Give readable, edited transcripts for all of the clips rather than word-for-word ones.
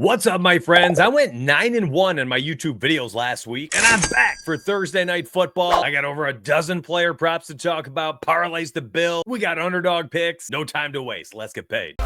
What's up, my friends? I went 9-1 in my YouTube videos last week, and I'm back for Thursday Night Football. I got over a dozen player props to talk about, parlays to build. We got underdog picks. No time to waste. Let's get paid.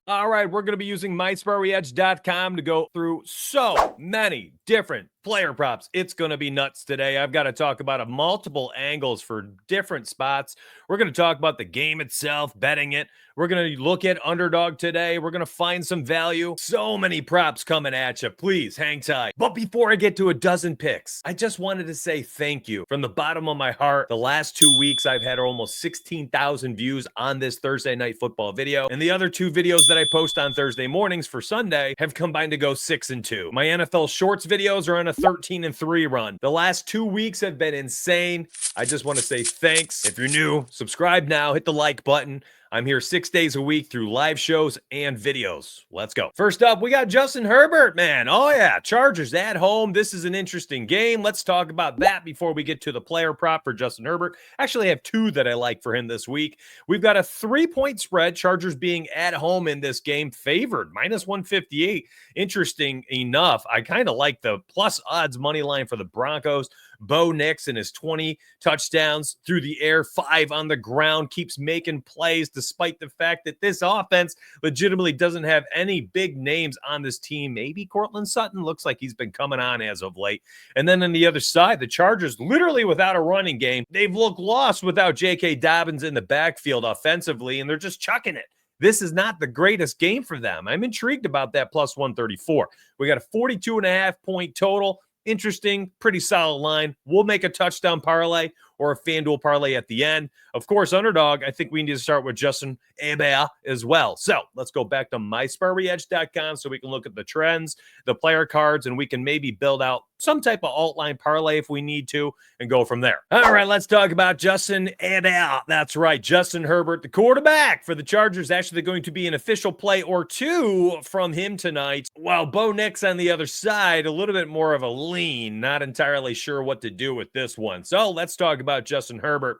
All right, we're going to be using mysparryedge.com to go through so many different player props. It's going to be nuts today. I've got to talk about multiple angles for different spots. We're going to talk about the game itself, betting it. We're going to look at underdog today. We're going to find some value. So many props coming at you. Please hang tight. But before I get to a dozen picks, I just wanted to say thank you from the bottom of my heart. The last 2 weeks, I've had almost 16,000 views on this Thursday Night Football video. And the other 2 videos that I post on Thursday mornings for Sunday have combined to go 6-2. My NFL Shorts videos are on a 13-3 run. The last 2 weeks have been insane. I just want to say thanks. If you're new, subscribe now, hit the like button. I'm here 6 days a week through live shows and videos. Let's go. First up, we got Justin Herbert, man. Oh, yeah. Chargers at home. This is an interesting game. Let's talk about that before we get to the player prop for Justin Herbert. Actually, I have 2 that I like for him this week. We've got a 3-point spread. Chargers being at home in this game, favored, -158. Interesting enough. I kind of like the plus odds money line for the Broncos. Bo Nix and his 20 touchdowns through the air, 5 on the ground, keeps making plays despite the fact that this offense legitimately doesn't have any big names on this team. Maybe Cortland Sutton looks like he's been coming on as of late. And then on the other side, the Chargers literally without a running game. They've looked lost without J.K. Dobbins in the backfield offensively, and they're just chucking it. This is not the greatest game for them. I'm intrigued about that plus 134. We got a 42.5 point total. Interesting, pretty solid line. We'll make a touchdown parlay or a FanDuel parlay at the end. Of course, underdog, I think we need to start with Justin Herbert as well. So let's go back to mysparryedge.com so we can look at the trends, the player cards, and we can maybe build out some type of alt line parlay if we need to and go from there. All right, let's talk about Justin Herbert. That's right, Justin Herbert, the quarterback for the Chargers, actually going to be an official play or 2 from him tonight. While Bo Nix on the other side, a little bit more of a lean, not entirely sure what to do with this one. So let's talk about Justin Herbert.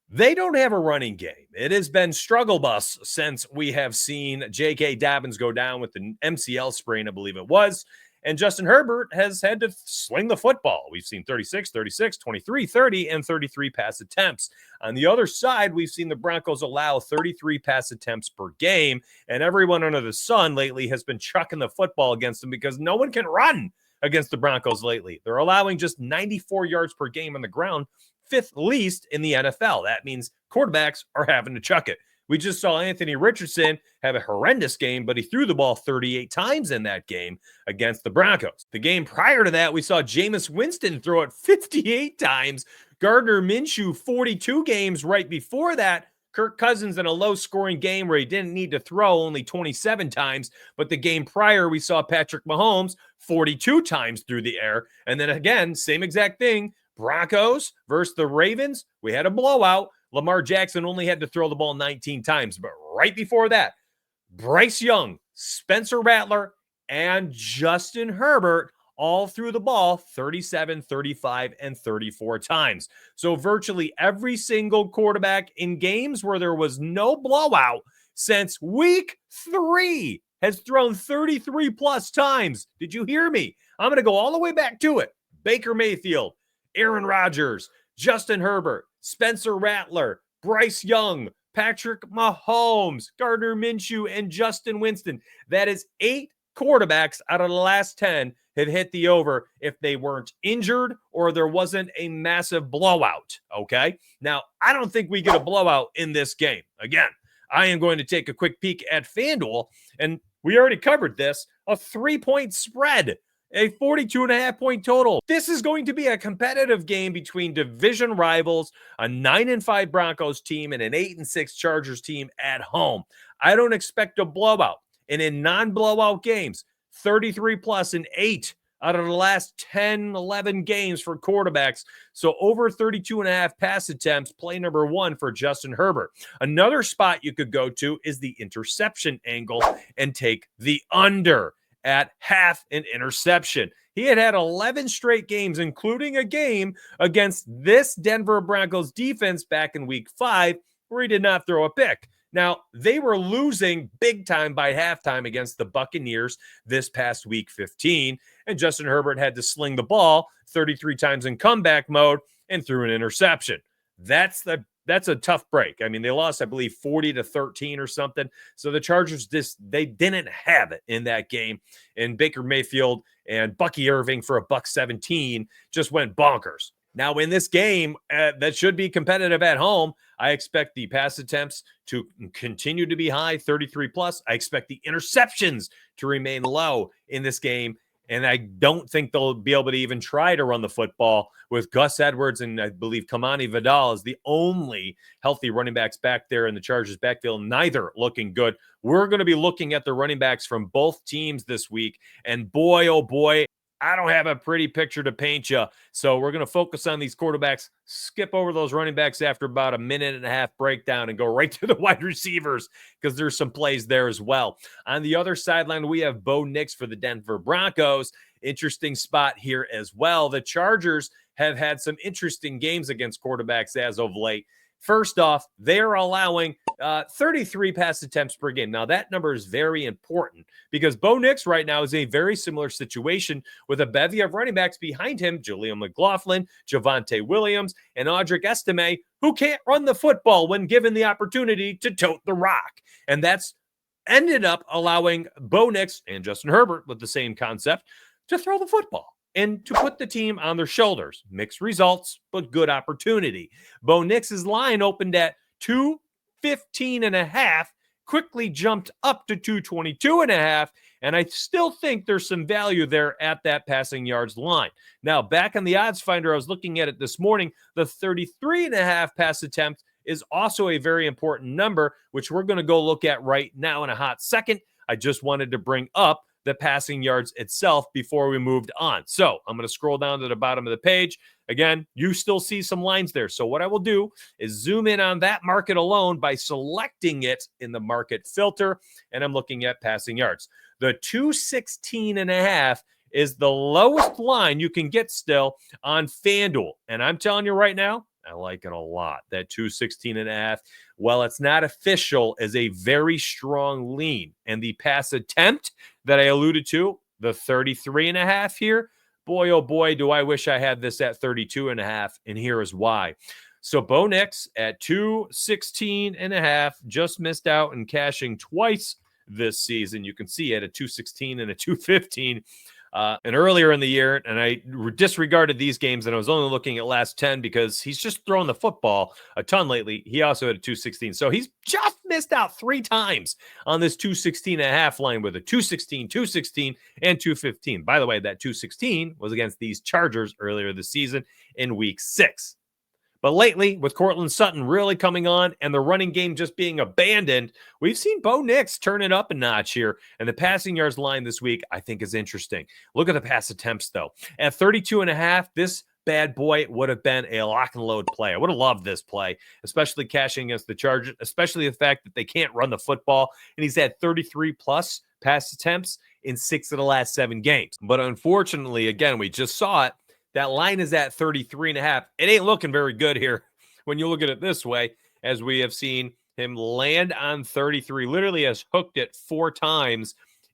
They don't have a running game. It has been struggle bus since we have seen J.K. Dobbins go down with the MCL sprain, I believe it was. And Justin Herbert has had to sling the football. We've seen 36, 36, 23, 30, and 33 pass attempts. On the other side, we've seen the Broncos allow 33 pass attempts per game, and everyone under the sun lately has been chucking the football against them because no one can run against the Broncos lately. They're allowing just 94 yards per game on the ground, 5th least in the NFL. That means quarterbacks are having to chuck it. We just saw Anthony Richardson have a horrendous game, but he threw the ball 38 times in that game against the Broncos. The game prior to that, we saw Jameis Winston throw it 58 times. Gardner Minshew, 42 games right before that. Kirk Cousins in a low-scoring game where he didn't need to throw only 27 times. But the game prior, we saw Patrick Mahomes 42 times through the air. And then again, same exact thing. Broncos versus the Ravens, we had a blowout. Lamar Jackson only had to throw the ball 19 times. But right before that, Bryce Young, Spencer Rattler, and Justin Herbert all threw the ball 37, 35, and 34 times. So virtually every single quarterback in games where there was no blowout since week 3 has thrown 33 plus times. Did you hear me? I'm going to go all the way back to it. Baker Mayfield, Aaron Rodgers, Justin Herbert, Spencer Rattler, Bryce Young, Patrick Mahomes, Gardner Minshew, and Justin Winston. That is 8 quarterbacks out of the last 10 have hit the over if they weren't injured or there wasn't a massive blowout, okay? Now, I don't think we get a blowout in this game. Again, I am going to take a quick peek at FanDuel, and we already covered this, a 3-point spread. A 42.5 point total. This is going to be a competitive game between division rivals, a 9-5 Broncos team and an 8-6 Chargers team at home. I don't expect a blowout. And in non-blowout games, 33 plus in 8 out of the last 10, 11 games for quarterbacks. So over 32.5 pass attempts, play number 1 for Justin Herbert. Another spot you could go to is the interception angle and take the under at half an interception. He had 11 straight games, including a game against this Denver Broncos defense back in week 5, where he did not throw a pick. Now, they were losing big time by halftime against the Buccaneers this past week 15, and Justin Herbert had to sling the ball 33 times in comeback mode and threw an interception. That's a tough break. I mean, they lost, I believe, 40-13 or something. So the Chargers they didn't have it in that game. And Baker Mayfield and Bucky Irving for $117 just went bonkers. Now, in this game that should be competitive at home, I expect the pass attempts to continue to be high, 33 plus. I expect the interceptions to remain low in this game. And I don't think they'll be able to even try to run the football with Gus Edwards and I believe Kamani Vidal is the only healthy running backs back there in the Chargers backfield, neither looking good. We're going to be looking at the running backs from both teams this week. And boy, oh boy, I don't have a pretty picture to paint you. So we're going to focus on these quarterbacks, skip over those running backs after about a minute and a half breakdown and go right to the wide receivers because there's some plays there as well. On the other sideline, we have Bo Nix for the Denver Broncos. Interesting spot here as well. The Chargers have had some interesting games against quarterbacks as of late. First off, they're allowing 33 pass attempts per game. Now, that number is very important because Bo Nix right now is a very similar situation with a bevy of running backs behind him, Jaleel McLaughlin, Javonte Williams, and Audric Estime, who can't run the football when given the opportunity to tote the rock. And that's ended up allowing Bo Nix and Justin Herbert with the same concept to throw the football and to put the team on their shoulders. Mixed results, but good opportunity. Bo Nix's line opened at 215.5, quickly jumped up to 222.5, and I still think there's some value there at that passing yards line. Now, back on the odds finder, I was looking at it this morning. The 33.5 pass attempt is also a very important number, which we're going to go look at right now in a hot second. I just wanted to bring up the passing yards itself before we moved on. So I'm going to scroll down to the bottom of the page. Again, you still see some lines there. So what I will do is zoom in on that market alone by selecting it in the market filter, and I'm looking at passing yards. The 216.5 is the lowest line you can get still on FanDuel. And I'm telling you right now, I like it a lot. That 216.5, well, it's not official, is a very strong lean. And the pass attempt that I alluded to, the 33.5 here, boy, oh boy, do I wish I had this at 32.5. And here is why. So Bo Nix at 216.5 just missed out and cashing twice this season. You can see it at 216 and a 215. And earlier in the year, and I disregarded these games, and I was only looking at last 10 because he's just throwing the football a ton lately. He also had a 216. So he's just missed out 3 times on this 216.5 line with a 216, 216, and 215. By the way, that 216 was against these Chargers earlier this season in week 6. But lately, with Courtland Sutton really coming on and the running game just being abandoned, we've seen Bo Nix turn it up a notch here. And the passing yards line this week, I think, is interesting. Look at the pass attempts, though. At 32.5, this bad boy would have been a lock and load play. I would have loved this play, especially cashing against the Chargers, especially the fact that they can't run the football. And he's had 33 plus pass attempts in 6 of the last 7 games. But unfortunately, again, we just saw it. That line is at 33.5. It ain't looking very good here when you look at it this way, as we have seen him land on 33. Literally has hooked it 4 times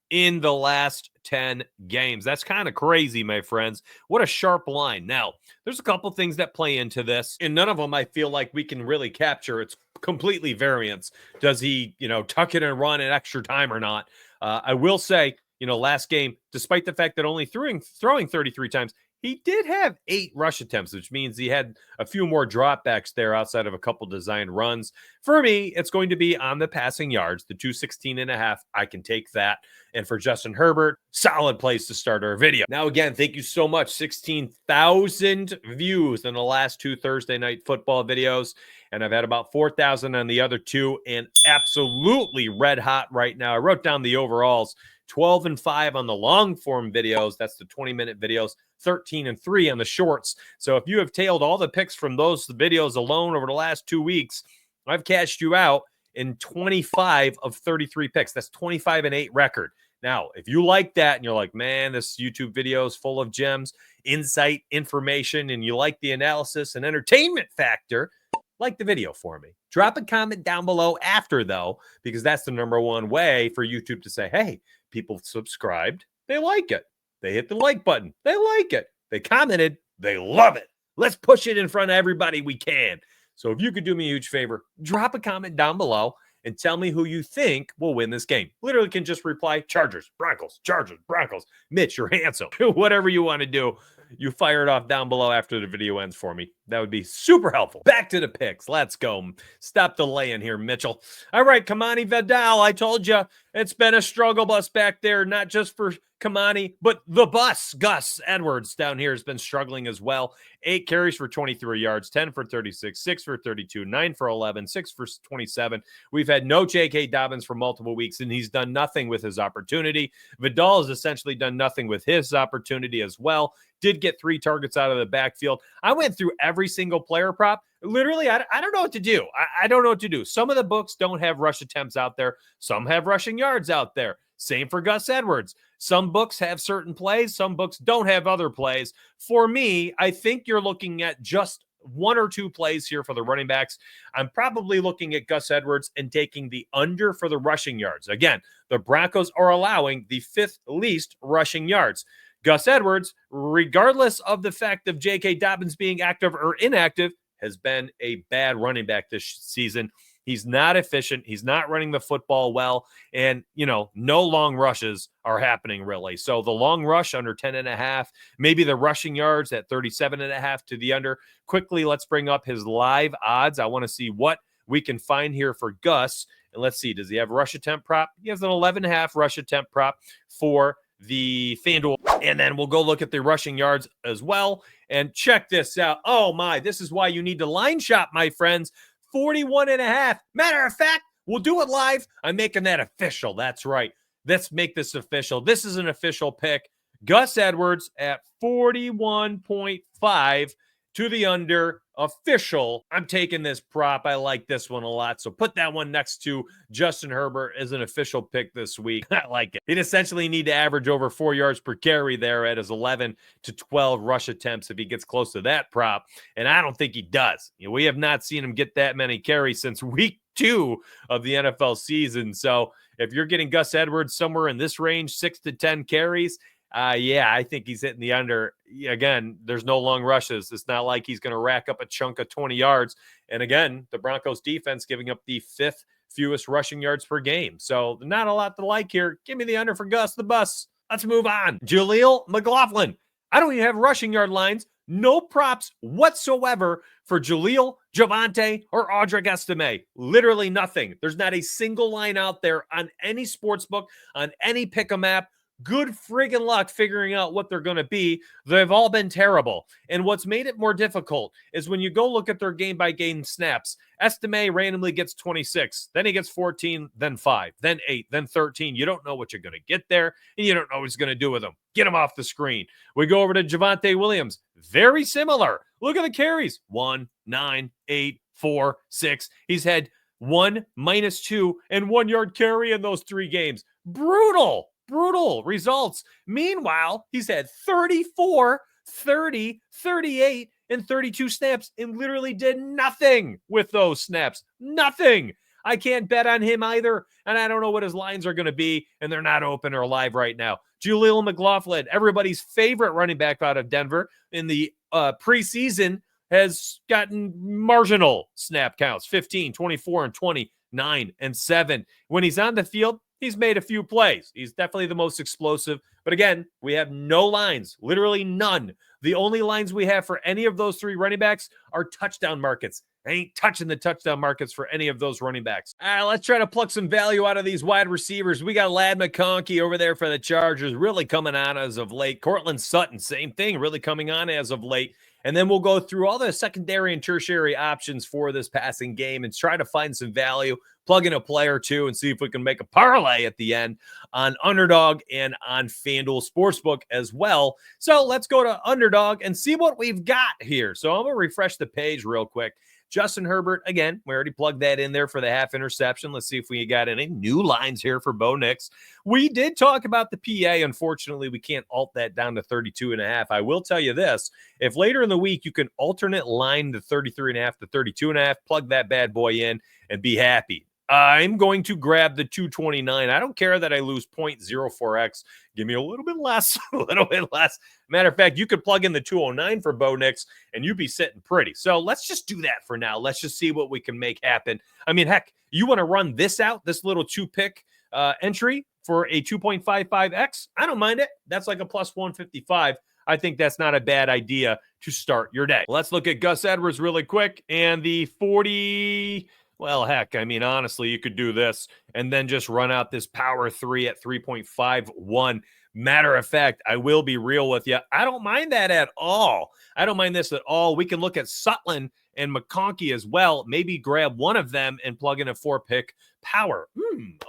in the last 10 games. That's kind of crazy, my friends. What a sharp line. Now, there's a couple things that play into this, and none of them I feel like we can really capture. It's completely variance. Does he, tuck it and run in extra time or not? I will say, last game, despite the fact that only throwing 33 times, he did have 8 rush attempts, which means he had a few more dropbacks there outside of a couple designed runs. For me, it's going to be on the passing yards, the 216.5. I can take that. And for Justin Herbert, solid place to start our video. Now, again, thank you so much. 16,000 views in the last 2 Thursday night football videos. And I've had about 4,000 on the other 2 and absolutely red hot right now. I wrote down the overalls. 12-5 on the long form videos. That's the 20-minute videos. 13-3 on the shorts. So if you have tailed all the picks from those videos alone over the last 2 weeks, I've cashed you out in 25 of 33 picks. That's 25-8 record. Now, if you like that and you're like, man, this YouTube video is full of gems, insight, information, and you like the analysis and entertainment factor, like the video for me. Drop a comment down below after, though, because that's the number one way for YouTube to say, hey, people subscribed. They like it. They hit the like button. They like it. They commented. They love it. Let's push it in front of everybody we can. So if you could do me a huge favor, drop a comment down below and tell me who you think will win this game. Literally can just reply, Chargers, Broncos, Chargers, Broncos. Mitch, you're handsome. Whatever you want to do, you fire it off down below after the video ends for me. That would be super helpful. Back to the picks. Let's go. Stop delaying here, Mitchell. All right, Kamani Vidal. I told you it's been a struggle bus back there, not just for Kamani, but the bus, Gus Edwards down here has been struggling as well. 8 carries for 23 yards, 10 for 36, 6 for 32, 9 for 11, 6 for 27. We've had no J.K. Dobbins for multiple weeks, and he's done nothing with his opportunity. Vidal has essentially done nothing with his opportunity as well. Did get 3 targets out of the backfield. I went through every single player prop. Literally, I don't know what to do. I don't know what to do. Some of the books don't have rush attempts out there. Some have rushing yards out there. Same for Gus Edwards. Some books have certain plays. Some books don't have other plays. For me, I think you're looking at just 1 or 2 plays here for the running backs. I'm probably looking at Gus Edwards and taking the under for the rushing yards. Again, the Broncos are allowing the 5th least rushing yards. Gus Edwards, regardless of the fact of J.K. Dobbins being active or inactive, has been a bad running back this season. He's not efficient. He's not running the football well. And, no long rushes are happening really. So the long rush under 10.5, maybe the rushing yards at 37.5 to the under. Quickly, let's bring up his live odds. I want to see what we can find here for Gus. And let's see, does he have a rush attempt prop? He has an 11.5 rush attempt prop for the FanDuel. And then we'll go look at the rushing yards as well. And check this out. Oh my, this is why you need to line shop, my friends. 41.5. Matter of fact, we'll do it live. I'm making that official. That's right. Let's make this official. This is an official pick. Gus Edwards at 41.5 to the under. Official. I'm taking this prop. I like this one a lot. So put that one next to Justin Herbert as an official pick this week. I like it. He'd essentially need to average over 4 yards per carry there at his 11 to 12 rush attempts if he gets close to that prop. And I don't think he does. We have not seen him get that many carries since week 2 of the NFL season. So if you're getting Gus Edwards somewhere in this range, 6 to 10 carries, I think he's hitting the under. Again, there's no long rushes. It's not like he's going to rack up a chunk of 20 yards. And again, the Broncos defense giving up the 5th fewest rushing yards per game. So not a lot to like here. Give me the under for Gus the bus. Let's move on. Jaleel McLaughlin. I don't even have rushing yard lines. No props whatsoever for Jaleel, Javonte, or Audric Estime. Literally nothing. There's not a single line out there on any sports book, on any pick-em app. Good friggin' luck figuring out what they're going to be. They've all been terrible. And what's made it more difficult is when you go look at their game-by-game snaps, Estime randomly gets 26. Then he gets 14, then 5, then 8, then 13. You don't know what you're going to get there, and you don't know what he's going to do with them. Get him off the screen. We go over to Javonte Williams. Very similar. Look at the carries. 1, 9, 8, 4, 6. He's had 1, -2, and 1 yard carry in those 3 games. Brutal results. Meanwhile, he's had 34, 30, 38, and 32 snaps and literally did nothing with those snaps. Nothing. I can't bet on him either, and I don't know what his lines are going to be, and they're not open or live right now. Jaleel McLaughlin, everybody's favorite running back out of Denver in the preseason, has gotten marginal snap counts, 15, 24, and 20, 9, and 7. When he's on the field, he's made a few plays. He's definitely the most explosive. But again, we have no lines, literally none. The only lines we have for any of those 3 running backs are touchdown markets. I ain't touching the touchdown markets for any of those running backs. Let's try to pluck some value out of these wide receivers. We got Ladd McConkey over there for the Chargers, really coming on as of late. Cortland Sutton, same thing, really coming on as of late. And then we'll go through all the secondary and tertiary options for this passing game and try to find some value, plug in a player or two, and see if we can make a parlay at the end on Underdog and on FanDuel Sportsbook as well. So let's go to Underdog and see what we've got here. So I'm going to refresh the page real quick. Justin Herbert, again, we already plugged that in there for the half interception. Let's see if we got any new lines here for Bo Nix. We did talk about the PA. Unfortunately, we can't alt that down to 32.5. I will tell you this. If later in the week you can alternate line the 33.5 to 32.5, plug that bad boy in and be happy. I'm going to grab the 229. I don't care that I lose 0.04x. Give me a little bit less, a little bit less. Matter of fact, you could plug in the 209 for Bo Nix, and you'd be sitting pretty. So let's just do that for now. Let's just see what we can make happen. I mean, heck, you want to run this out, this little two-pick entry for a 2.55x? I don't mind it. That's like a plus 155. I think that's not a bad idea to start your day. Let's look at Gus Edwards really quick, and the 40... Well, heck, I mean, honestly, you could do this and then just run out this power 3 at 3.51. Matter of fact, I will be real with you. I don't mind that at all. I don't mind this at all. We can look at Sutton and McConkey as well. Maybe grab one of them and plug in a 4-pick power.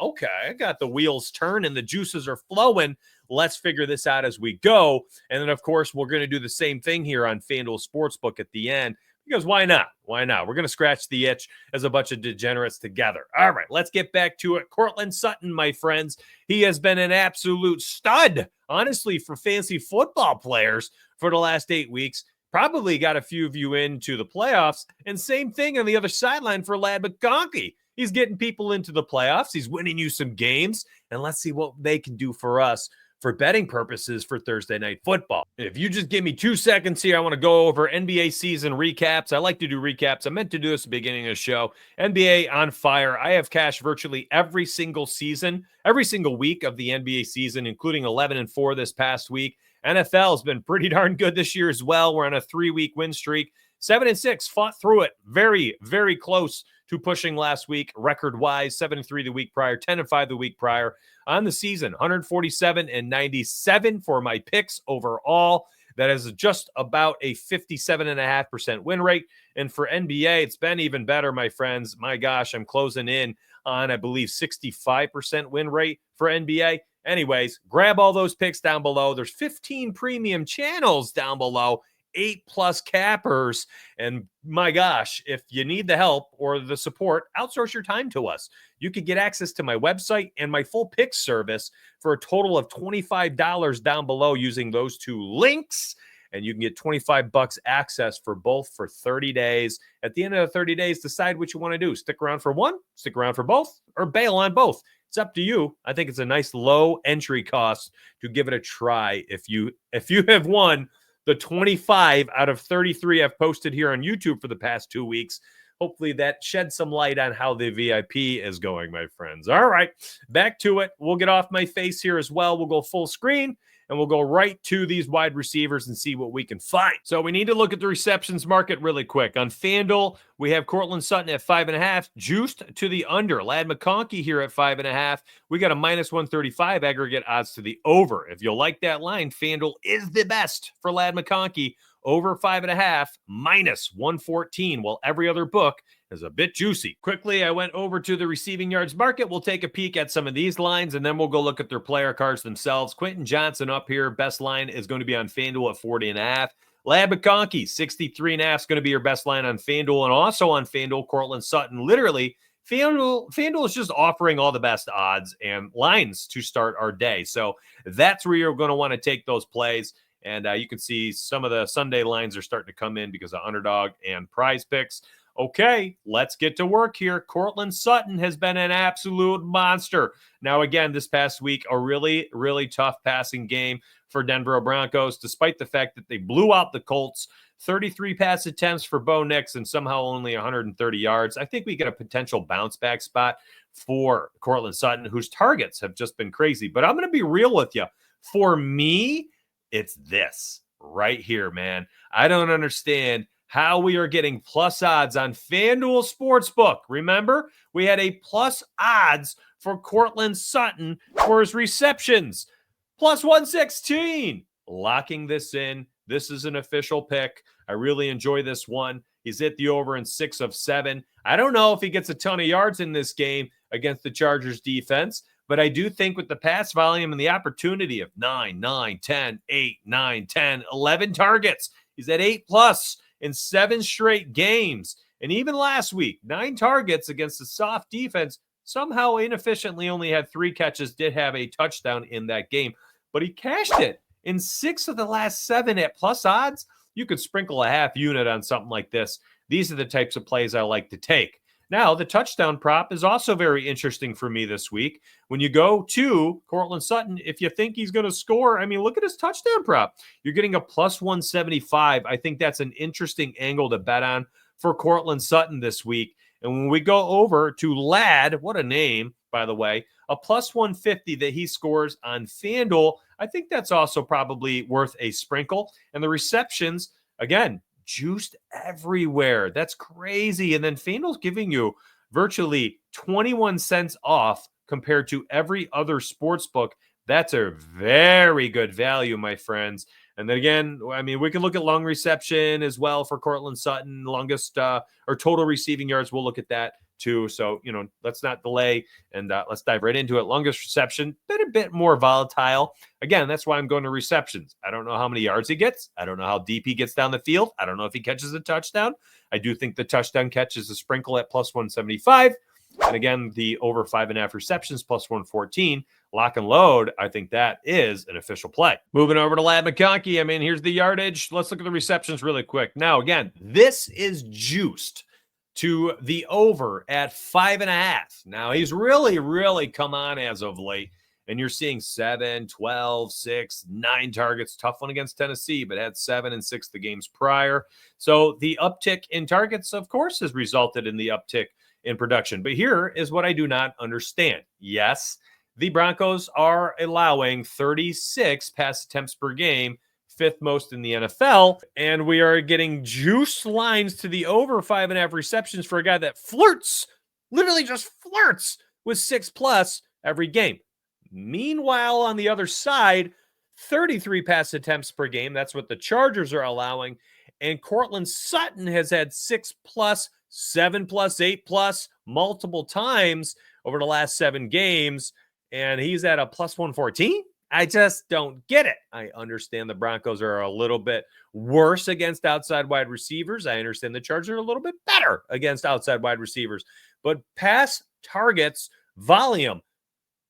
Okay, I got the wheels turning. The juices are flowing. Let's figure this out as we go. And then, of course, we're going to do the same thing here on FanDuel Sportsbook at the end. Because why not? Why not? We're going to scratch the itch as a bunch of degenerates together. All right, let's get back to it. Courtland Sutton, my friends, he has been an absolute stud, honestly, for fantasy football players for the last 8 weeks. Probably got a few of you into the playoffs. And same thing on the other sideline for Lad McConkey. He's getting people into the playoffs. He's winning you some games. And let's see what they can do for us for betting purposes for Thursday Night Football. If you just give me 2 seconds here, I want to go over NBA season recaps. I like to do recaps. I meant to do this at the beginning of the show. NBA on fire. I have cashed virtually every single season, every single week of the NBA season, including 11-4 this past week. NFL has been pretty darn good this year as well. We're on a 3-week win streak. 7-6, fought through it. Very, very close to pushing last week record-wise. 7-3 the week prior, 10-5 the week prior. On the season, 147-97 for my picks overall. That is just about a 57.5% win rate. And for NBA, it's been even better, my friends. My gosh, I'm closing in on, I believe, 65% win rate for NBA. Anyways, grab all those picks down below. There's 15 premium channels down below. 8+ cappers. And my gosh, if you need the help or the support, outsource your time to us. You could get access to my website and my full pick service for a total of $25 down below using those 2 links. And you can get $25 access for both for 30 days. At the end of the 30 days, decide what you want to do. Stick around for one, stick around for both, or bail on both. It's up to you. I think it's a nice low entry cost to give it a try. If you have won the 25 out of 33 I've posted here on YouTube for the past 2 weeks. Hopefully that sheds some light on how the VIP is going, my friends. All right, back to it. We'll get off my face here as well. We'll go full screen, and we'll go right to these wide receivers and see what we can find. So we need to look at the receptions market really quick. On FanDuel, we have Courtland Sutton at 5.5, juiced to the under. Lad McConkey here at 5.5. We got a minus 135 aggregate odds to the over. If you like that line, FanDuel is the best for Lad McConkey. Over 5.5, minus 114, while every other book is a bit juicy. Quickly, I went over to the receiving yards market. We'll take a peek at some of these lines, and then we'll go look at their player cards themselves. Quentin Johnson up here. Best line is going to be on FanDuel at 40.5. Lad McConkey, 63.5 is going to be your best line on FanDuel, and also on FanDuel, Courtland Sutton. Literally, FanDuel is just offering all the best odds and lines to start our day. So that's where you're going to want to take those plays. And you can see some of the Sunday lines are starting to come in because of Underdog and PrizePicks. Okay, let's get to work here. Courtland Sutton has been an absolute monster. Now, again, this past week, a really, really tough passing game for Denver Broncos, despite the fact that they blew out the Colts. 33 pass attempts for Bo Nix and somehow only 130 yards. I think we get a potential bounce back spot for Courtland Sutton, whose targets have just been crazy. But I'm going to be real with you. For me, it's this right here, man. I don't understand how we are getting plus odds on FanDuel Sportsbook. Remember, we had a plus odds for Courtland Sutton for his receptions. Plus 116. Locking this in. This is an official pick. I really enjoy this one. He's hit the over in 6 of 7. I don't know if he gets a ton of yards in this game against the Chargers defense, but I do think with the pass volume and the opportunity of 9, 9, 10, 8, 9, 10, 11 targets, he's at 8+ in 7 straight games. And even last week, 9 targets against a soft defense, somehow inefficiently only had 3 catches, did have a touchdown in that game, but he cashed it in 6 of the last 7 at plus odds. You could sprinkle a half unit on something like this. These are the types of plays I like to take. Now, the touchdown prop is also very interesting for me this week. When you go to Courtland Sutton, if you think he's going to score, I mean, look at his touchdown prop. You're getting a plus 175. I think that's an interesting angle to bet on for Courtland Sutton this week. And when we go over to Ladd, what a name, by the way, a plus 150 that he scores on FanDuel, I think that's also probably worth a sprinkle. And the receptions, again, juiced everywhere. That's crazy. And then FanDuel's giving you virtually 21 cents off compared to every other sports book. That's a very good value, my friends. And then again, I mean, we can look at long reception as well for Courtland Sutton, longest or total receiving yards. We'll look at that too. So, let's not delay and let's dive right into it. Longest reception, been a bit more volatile. Again, that's why I'm going to receptions. I don't know how many yards he gets. I don't know how deep he gets down the field. I don't know if he catches a touchdown. I do think the touchdown catch is a sprinkle at plus 175. And again, the over 5.5 receptions plus 114. Lock and load, I think that is an official play. Moving over to Ladd McConkey. I mean, here's the yardage. Let's look at the receptions really quick. Now, again, this is juiced to the over at 5.5. Now, he's really come on as of late. And you're seeing 7, 12, 6, 9 targets. Tough one against Tennessee, but had 7 and 6 the games prior. So the uptick in targets, of course, has resulted in the uptick in production. But here is what I do not understand. Yes, the Broncos are allowing 36 pass attempts per game, 5th most in the NFL, and we are getting juice lines to the over 5.5 receptions for a guy that literally just flirts with 6+ every game. Meanwhile, on the other side, 33 pass attempts per game. That's what the Chargers are allowing. And Courtland Sutton has had 6+, 7+, 8+ multiple times over the last 7 games. And he's at a plus 114. I just don't get it. I understand the Broncos are a little bit worse against outside wide receivers. I understand the Chargers are a little bit better against outside wide receivers. But pass targets, volume,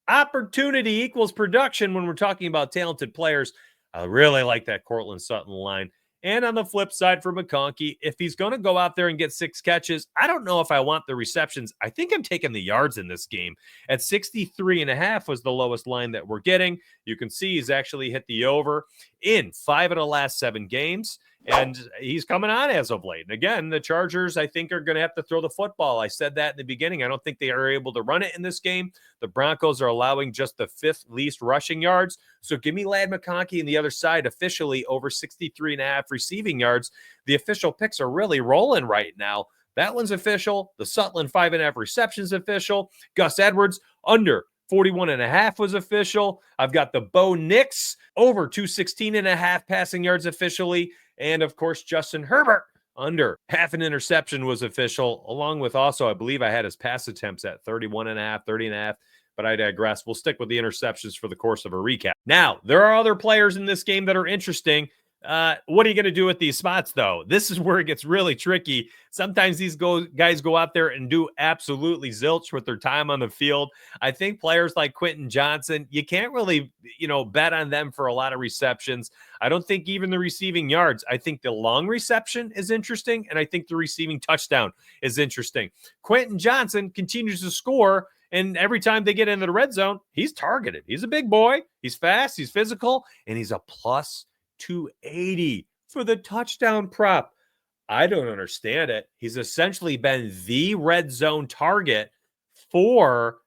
opportunity equals production when we're talking about talented players. I really like that Courtland Sutton line. And on the flip side for McConkey, if he's going to go out there and get 6 catches, I don't know if I want the receptions. I think I'm taking the yards in this game. At 63.5 was the lowest line that we're getting. You can see he's actually hit the over in 5 of the last 7 games. And he's coming on as of late. And again, the Chargers, I think, are going to have to throw the football. I said that in the beginning. I don't think they are able to run it in this game. The Broncos are allowing just the 5th least rushing yards. So give me Ladd McConkey on the other side officially over 63.5 receiving yards. The official picks are really rolling right now. That one's official. The Sutton 5.5 receptions official. Gus Edwards under 41.5 was official. I've got the Bo Nix over 216.5 passing yards officially. And, of course, Justin Herbert under half an interception was official, along with also, I believe I had his pass attempts at 31.5, 30.5, but I digress. We'll stick with the interceptions for the course of a recap. Now, there are other players in this game that are interesting. What are you going to do with these spots, though? This is where it gets really tricky. Sometimes these guys go out there and do absolutely zilch with their time on the field. I think players like Quentin Johnson, you can't really, bet on them for a lot of receptions. I don't think even the receiving yards. I think the long reception is interesting, and I think the receiving touchdown is interesting. Quentin Johnson continues to score, and every time they get into the red zone, he's targeted. He's a big boy. He's fast. He's physical, and he's a plus 280 for the touchdown prop. I don't understand it. He's essentially been the red zone target for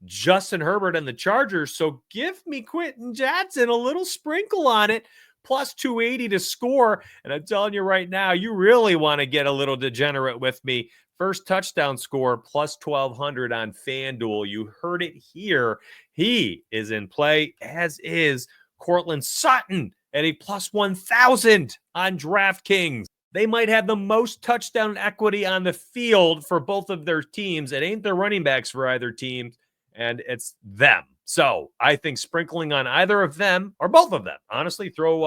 Justin Herbert and the Chargers. So give me Quentin Johnson a little sprinkle on it, plus 280 to score. And I'm telling you right now, you really want to get a little degenerate with me. First touchdown score, plus 1,200 on FanDuel. You heard it here. He is in play, as is Courtland Sutton at a plus 1,000 on DraftKings. They might have the most touchdown equity on the field for both of their teams. It ain't the running backs for either team, and it's them. So I think sprinkling on either of them or both of them, honestly, throw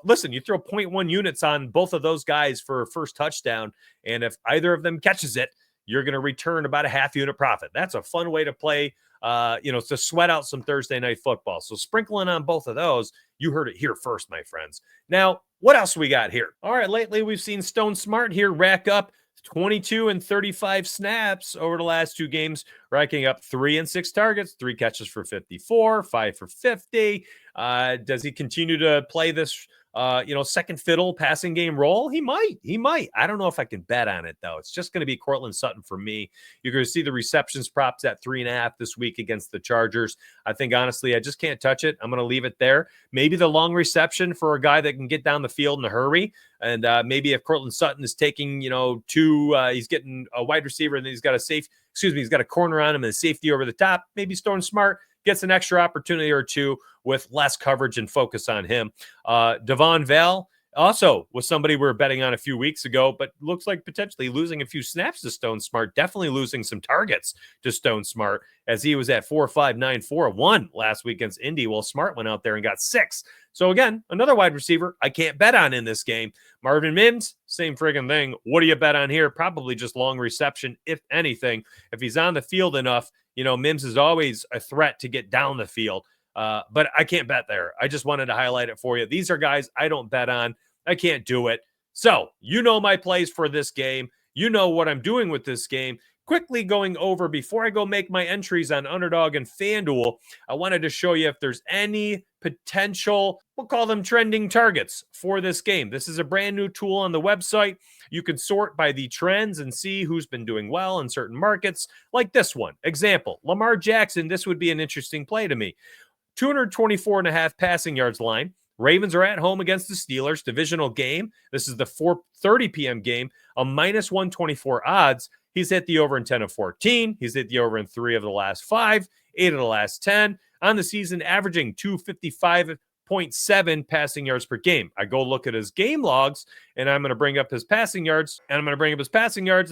Listen, you throw zero point 0.1 units on both of those guys for a first touchdown, and if either of them catches it, you're going to return about a half unit profit. That's a fun way to play, to sweat out some Thursday night football. So sprinkling on both of those, you heard it here first, my friends. Now, what else we got here? All right, lately we've seen Stone Smart here rack up 22 and 35 snaps over the last 2 games, racking up 3 and 6 targets, 3 catches for 54, 5 for 50. Does he continue to play this, second fiddle passing game role? He might. I don't know if I can bet on it, though. It's just going to be Cortland Sutton for me. You're going to see the receptions props at 3.5 this week against the Chargers. I think, honestly, I just can't touch it. I'm going to leave it there. Maybe the long reception for a guy that can get down the field in a hurry. And maybe if Cortland Sutton is taking, he's getting a wide receiver and then he's got a corner on him and a safety over the top. Maybe Stone Smart gets an extra opportunity or two with less coverage and focus on him. Devon Val also was somebody we were betting on a few weeks ago, but looks like potentially losing a few snaps to Stone Smart, definitely losing some targets to Stone Smart as he was at 4.591 last week against Indy, while Smart went out there and got 6. So again, another wide receiver I can't bet on in this game. Marvin Mims, same friggin' thing. What do you bet on here? Probably just long reception, if anything. If he's on the field enough, Mims is always a threat to get down the field. But I can't bet there. I just wanted to highlight it for you. These are guys I don't bet on. I can't do it. So, my plays for this game. You know what I'm doing with this game. Quickly going over, before I go make my entries on Underdog and FanDuel, I wanted to show you if there's any potential, we'll call them trending targets for this game. This is a brand new tool on the website. You can sort by the trends and see who's been doing well in certain markets, like this one. Example, Lamar Jackson. This would be an interesting play to me. 224.5 passing yards line. Ravens are at home against the Steelers, divisional game. This is the 4:30 p.m. game, a minus 124 odds. He's hit the over in 10 of 14. He's hit the over in 3 of the last 5, 8 of the last 10. On the season, averaging 255.7 passing yards per game. I go look at his game logs, and I'm going to bring up his passing yards, and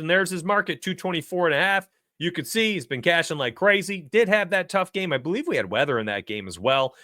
there's his market, 224.5. You could see he's been cashing like crazy. Did have that tough game. I believe we had weather in that game as well.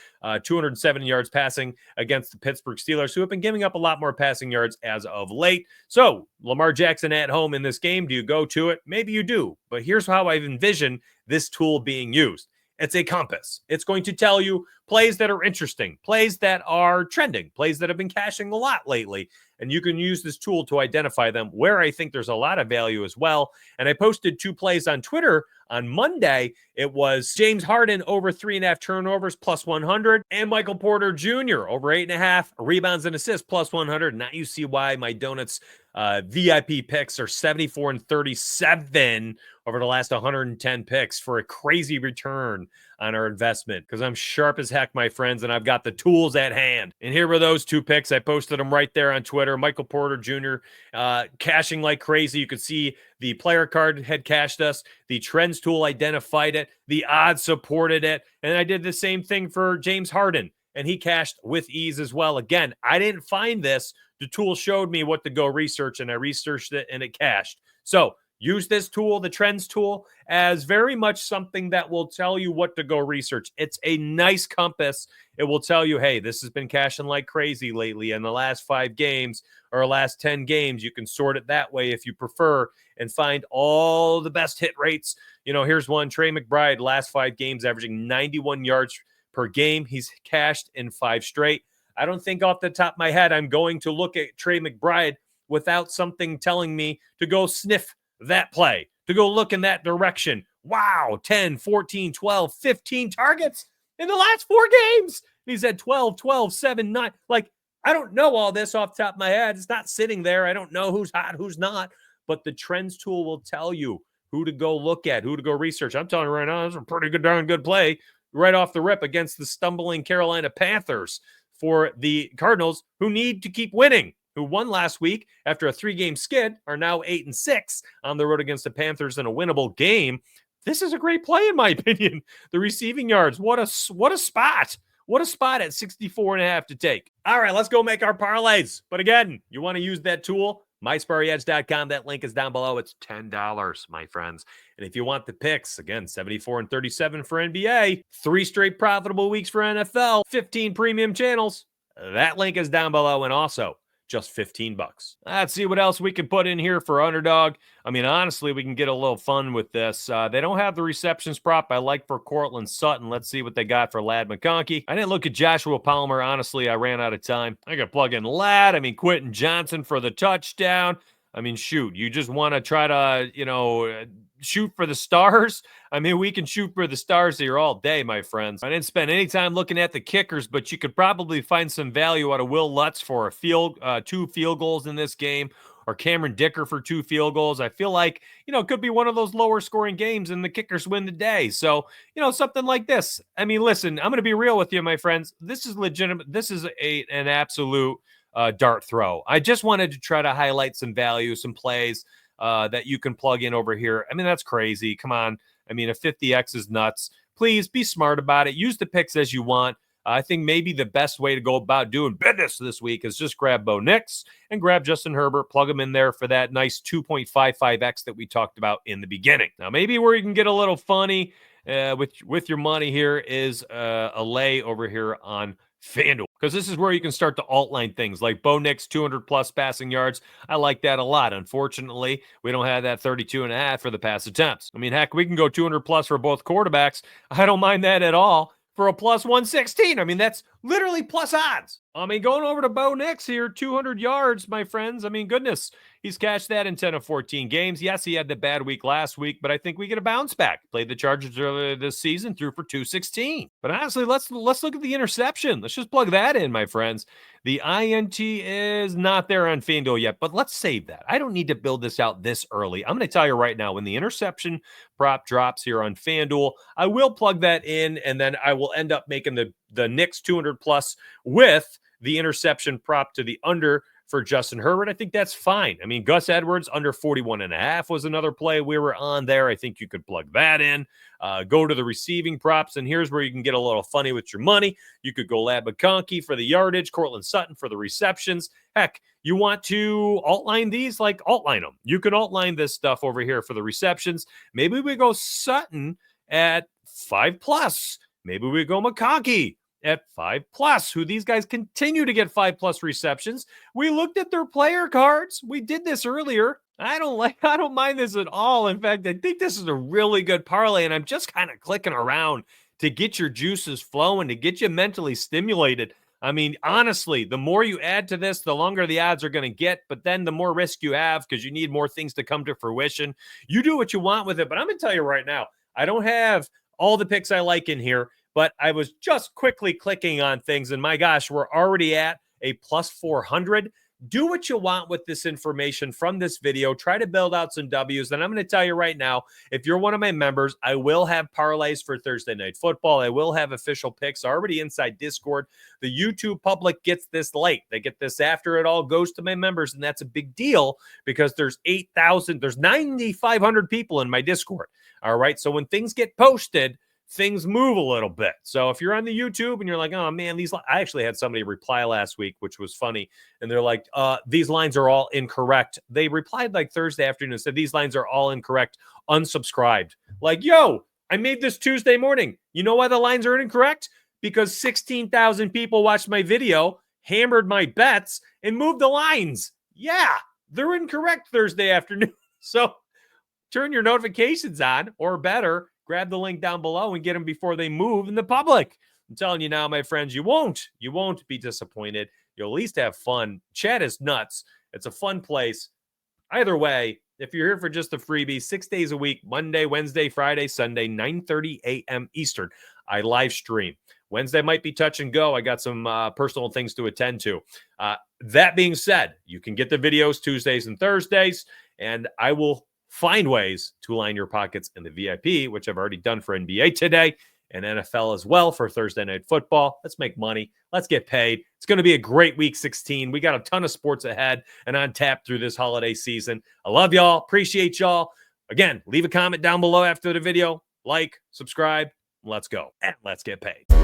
207 yards passing against the Pittsburgh Steelers, who have been giving up a lot more passing yards as of late. So Lamar Jackson at home in this game. Do you go to it? Maybe you do. But here's how I envision this tool being used. It's a compass. It's going to tell you plays that are interesting, plays that are trending, plays that have been cashing a lot lately. And you can use this tool to identify them, where I think there's a lot of value as well. And I posted 2 plays on Twitter on Monday. It was James Harden over 3.5 turnovers plus 100, and Michael Porter Jr. over 8.5 rebounds and assists plus 100. Now you see why my Donuts VIP picks are 74 and 37 over the last 110 picks for a crazy return on our investment, because I'm sharp as heck, my friends, and I've got the tools at hand. And here were those 2 picks. I posted them right there on Twitter. Michael Porter Jr. Cashing like crazy. You could see the player card had cashed us. The trends tool identified it. The odds supported it. And I did the same thing for James Harden, and he cashed with ease as well. Again, I didn't find this. The tool showed me what to go research, and I researched it, and it cashed. So use this tool, the trends tool, as very much something that will tell you what to go research. It's a nice compass. It will tell you, hey, this has been cashing like crazy lately in the last 5 games or last 10 games. You can sort it that way if you prefer and find all the best hit rates. Here's one, Trey McBride, last 5 games, averaging 91 yards per game. He's cashed in 5 straight. I don't think off the top of my head I'm going to look at Trey McBride without something telling me to go sniff that play, to go look in that direction. Wow, 10, 14, 12, 15 targets in the last 4 games. He's at 12, 7, 9. Like, I don't know all this off the top of my head. It's not sitting there. I don't know who's hot, who's not. But the trends tool will tell you who to go look at, who to go research. I'm telling you right now, this is a pretty good, darn good play right off the rip against the stumbling Carolina Panthers for the Cardinals, who need to keep winning, who won last week after a 3-game skid, are now 8-6 on the road against the Panthers in a winnable game. This is a great play, in my opinion. The receiving yards, what a spot. What a spot at 64.5 to take. All right, let's go make our parlays. But again, you want to use that tool, mysparryedge.com. That link is down below. It's $10, my friends. And if you want the picks, again, 74 and 37 for NBA, 3 straight profitable weeks for NFL, 15 premium channels. That link is down below, and also just 15 bucks. Let's see what else we can put in here for underdog. I mean, honestly, we can get a little fun with this. They don't have the receptions prop I like for Cortland Sutton. Let's see what they got for Ladd McConkey. I didn't look at Joshua Palmer. Honestly, I ran out of time. I got to plug in Ladd. I mean, Quentin Johnson for the touchdown. I mean, shoot, you just want to try to, shoot for the stars. I mean, we can shoot for the stars here all day, my friends. I didn't spend any time looking at the kickers, but you could probably find some value out of Will Lutz for a 2 field goals in this game, or Cameron Dicker for 2 field goals. I feel like, it could be one of those lower scoring games and the kickers win the day. So, something like this. I mean, listen, I'm going to be real with you, my friends. This is legitimate. This is an absolute dart throw. I just wanted to try to highlight some value, some plays that you can plug in over here. I mean, that's crazy. Come on. I mean, a 50X is nuts. Please be smart about it. Use the picks as you want. I think maybe the best way to go about doing business this week is just grab Bo Nix and grab Justin Herbert, plug them in there for that nice 2.55X that we talked about in the beginning. Now, maybe where you can get a little funny with your money here is a lay over here on FanDuel, because this is where you can start to alt line things like Bo Nix 200 plus passing yards. I like that a lot. Unfortunately, we don't have that 32.5 for the pass attempts. I mean, heck, we can go 200 plus for both quarterbacks. I don't mind that at all. For a plus 116. I mean, that's literally plus odds. I mean, going over to Bo Nix here, 200 yards, my friends. I mean, goodness, he's cashed that in 10 of 14 games. Yes, he had the bad week last week, but I think we get a bounce back. Played the Chargers earlier this season, threw for 216. But honestly, let's look at the interception. Let's just plug that in, my friends. The INT is not there on FanDuel yet, but let's save that. I don't need to build this out this early. I'm going to tell you right now, when the interception prop drops here on FanDuel, I will plug that in, and then I will end up making the Knicks 200 plus with the interception prop to the under for Justin Herbert. I think that's fine. I mean, Gus Edwards under 41.5 was another play we were on there. I think you could plug that in. Go to the receiving props, and here's where you can get a little funny with your money. You could go Ladd McConkey for the yardage, Cortland Sutton for the receptions. Heck, you want to outline these? Like, outline them. You can outline this stuff over here for the receptions. Maybe we go Sutton at 5+. Maybe we go McConkey at 5+, who these guys continue to get 5+ receptions. We looked at their player cards. We did this earlier. I don't mind this at all. In fact, I think this is a really good parlay, and I'm just kind of clicking around to get your juices flowing, to get you mentally stimulated. I mean, honestly, the more you add to this, the longer the odds are going to get, but then the more risk you have because you need more things to come to fruition. You do what you want with it, but I'm going to tell you right now, I don't have all the picks I like in here, but I was just quickly clicking on things, and my gosh, we're already at a plus 400. Do what you want with this information from this video. Try to build out some W's. And I'm going to tell you right now, if you're one of my members, I will have parlays for Thursday Night Football. I will have official picks already inside Discord. The YouTube public gets this late. They get this after it all goes to my members, and that's a big deal because there's 9,500 people in my Discord. All right, so when things get posted, things move a little bit. So if you're on the YouTube and you're like, oh man, I actually had somebody reply last week, which was funny. And they're like, these lines are all incorrect. They replied like Thursday afternoon and said, these lines are all incorrect. Unsubscribed. Like, yo, I made this Tuesday morning. You know why the lines are incorrect? Because 16,000 people watched my video, hammered my bets, and moved the lines. Yeah, they're incorrect Thursday afternoon. So turn your notifications on, or better, grab the link down below and get them before they move in the public. I'm telling you now, my friends, you won't be disappointed. You'll at least have fun. Chat is nuts. It's a fun place. Either way, if you're here for just a freebie, 6 days a week, Monday, Wednesday, Friday, Sunday, 9:30 a.m. Eastern, I live stream. Wednesday might be touch and go. I got some personal things to attend to. That being said, you can get the videos Tuesdays and Thursdays, and I will find ways to line your pockets in the VIP, which I've already done for NBA today and NFL as well for Thursday Night Football. Let's make money. Let's get paid. It's going to be a great week 16. We got a ton of sports ahead and on tap through this holiday season. I love y'all. Appreciate y'all. Again, leave a comment down below after the video. Like, subscribe. Let's go. And let's get paid.